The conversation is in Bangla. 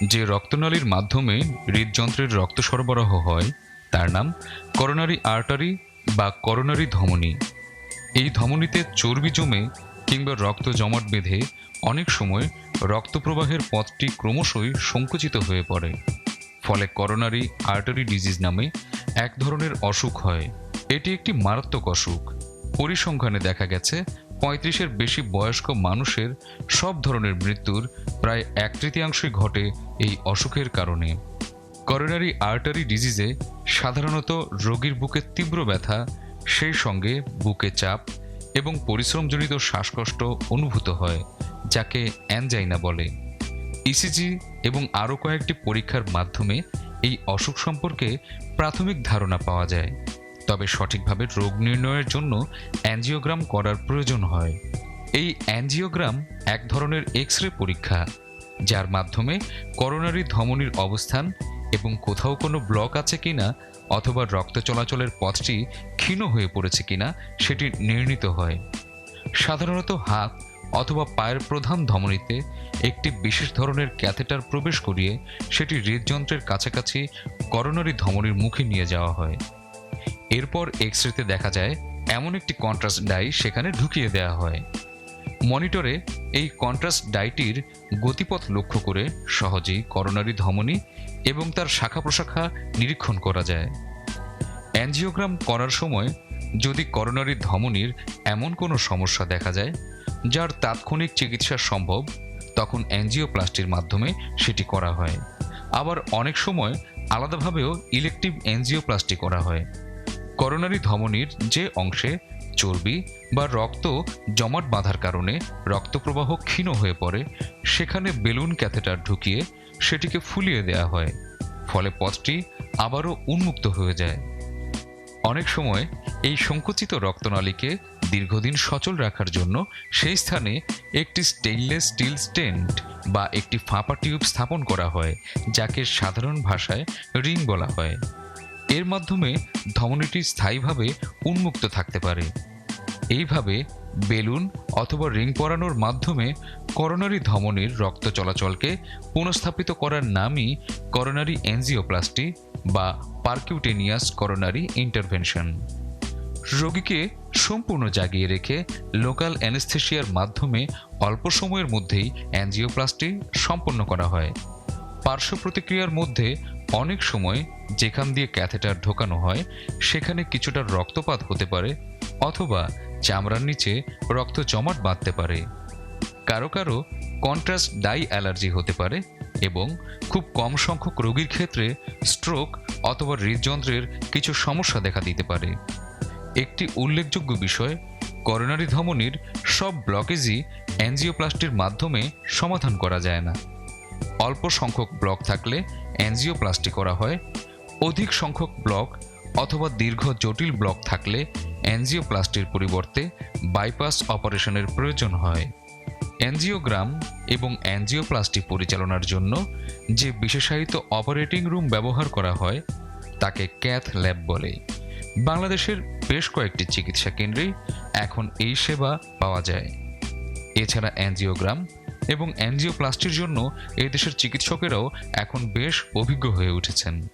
যে রক্তনালীর মাধ্যমে হৃদযন্ত্রের রক্ত সরবরাহ হয় তার নাম করোনারি আর্টারি বা করোনারি ধমনী। এই ধমনীতে চর্বি জমে কিংবা রক্ত জমাট বেঁধে অনেক সময় রক্তপ্রবাহের পথটি ক্রমশই সংকুচিত হয়ে পড়ে। ফলে করোনারি আর্টারি ডিজিজ নামে এক ধরনের অসুখ হয়। এটি একটি মারাত্মক অসুখ। পরিসংখ্যানে দেখা গেছে ৩৫-এর বেশি বয়স্ক মানুষের সব ধরনের মৃত্যুর প্রায় ১/৩ ঘটে এই অসুখের কারণে। করোনারি আর্টারি ডিজিজে সাধারণত রোগীর বুকে তীব্র ব্যথা, সেই সঙ্গে বুকে চাপ এবং পরিশ্রমজনিত শ্বাসকষ্ট অনুভূত হয়, যাকে অ্যানজাইনা বলে। ইসিজি এবং আরও কয়েকটি পরীক্ষার মাধ্যমে এই অসুখ সম্পর্কে প্রাথমিক ধারণা পাওয়া যায়। তবে সঠিকভাবে রোগ নির্ণয়ের জন্য অ্যাঞ্জিওগ্রাম করার প্রয়োজন হয়। এই অ্যাঞ্জিওগ্রাম এক ধরনের এক্স-রে পরীক্ষা, যার মাধ্যমে করোনারি ধমনীর অবস্থান এবং কোথাও কোনো ব্লক আছে কিনা অথবা রক্ত চলাচলের পথটি ক্ষীণ হয়ে পড়েছে কিনা সেটি নির্ণীত হয়। সাধারণত হাত অথবা পায়ের প্রধান ধমনীতে একটি বিশেষ ধরনের ক্যাথেটার প্রবেশ করিয়ে সেটি হৃদযন্ত্রের কাছাকাছি করোনারি ধমনীর মুখে নিয়ে যাওয়া হয়। এরপর এক্স-রেতে দেখা যায় এমন একটি কন্ট্রাস্ট ডাই সেখানে ঢুকিয়ে দেওয়া হয়। মনিটরে এই কন্ট্রাস্ট ডাইটির গতিপথ লক্ষ্য করে সহজেই করোনারি ধমনী এবং তার শাখা প্রশাখা নিরীক্ষণ করা যায়। অ্যাঞ্জিওগ্রাম করার সময় যদি করোনারি ধমনীর এমন কোনো সমস্যা দেখা যায় যার তাৎক্ষণিক চিকিৎসা সম্ভব, তখন অ্যাঞ্জিওপ্লাস্টির মাধ্যমে সেটি করা হয়। আবার অনেক সময় আলাদাভাবেও ইলেকটিভ অ্যাঞ্জিওপ্লাস্টি করা হয়। করোনারি ধমনীর যে অংশে চর্বি বা রক্ত জমাট বাঁধার কারণে রক্তপ্রবাহ ক্ষীণ হয়ে পড়ে, সেখানে বেলুন ক্যাথেটার ঢুকিয়ে সেটিকে ফুলিয়ে দেওয়া হয়। ফলে পথটি আবারও উন্মুক্ত হয়ে যায়। অনেক সময় এই সংকুচিত রক্তনালীকে দীর্ঘদিন সচল রাখার জন্য সেই স্থানে একটি স্টেইনলেস স্টিল স্টেন্ট বা একটি ফাঁপা টিউব স্থাপন করা হয়, যাকে সাধারণ ভাষায় রিং বলা হয়। এর মাধ্যমে ধমনীটি স্থায়ীভাবে উন্মুক্ত থাকতে পারে। এইভাবে বেলুন অথবা রিং পরানোর মাধ্যমে করোনারি ধমনীর রক্ত চলাচলকে পুনঃস্থাপিত করার নামই করোনারি অ্যাঞ্জিওপ্লাস্টি বা পারকিউটেনিয়াস করোনারি ইন্টারভেনশন। রোগীকে সম্পূর্ণ জাগিয়ে রেখে লোকাল অ্যানেস্থেসিয়ার মাধ্যমে অল্প সময়ের মধ্যেই অ্যাঞ্জিওপ্লাস্টি সম্পন্ন করা হয়। পার্শ্ব প্রতিক্রিয়ার মধ্যে অনেক সময় যেখান দিয়ে ক্যাথেটার ঢোকানো হয় সেখানে কিছুটা রক্তপাত হতে পারে অথবা চামড়ার নিচে রক্ত জমাট বাঁধতে পারে। কারো কারো কন্ট্রাস্ট ডাই অ্যালার্জি হতে পারে এবং খুব কম সংখ্যক রোগীর ক্ষেত্রে স্ট্রোক অথবা হৃদযন্ত্রের কিছু সমস্যা দেখা দিতে পারে। একটি উল্লেখযোগ্য বিষয়, করোনারি ধমনীর সব ব্লকেজই অ্যাঞ্জিওপ্লাস্টির মাধ্যমে সমাধান করা যায় না। অল্প সংখ্যক ব্লক থাকলে অ্যাঞ্জিওপ্লাস্টি করা হয়। অধিক সংখ্যক ব্লক অথবা দীর্ঘ জটিল ব্লক থাকলে অ্যাঞ্জিওপ্লাস্টির পরিবর্তে বাইপাস অপারেশনের প্রয়োজন হয়। অ্যাঞ্জিওগ্রাম এবং অ্যাঞ্জিওপ্লাস্টি পরিচালনার জন্য যে বিশেষায়িত অপারেটিং রুম ব্যবহার করা হয় তাকে ক্যাথ ল্যাব বলে। বাংলাদেশের বেশ কয়েকটি চিকিৎসা কেন্দ্রেই এখন এই সেবা পাওয়া যায়। এছাড়া অ্যাঞ্জিওগ্রাম এবং অ্যাঞ্জিওপ্লাস্টির জন্য এই দেশের চিকিৎসকেরাও এখন বেশ অভিজ্ঞ হয়ে উঠেছেন।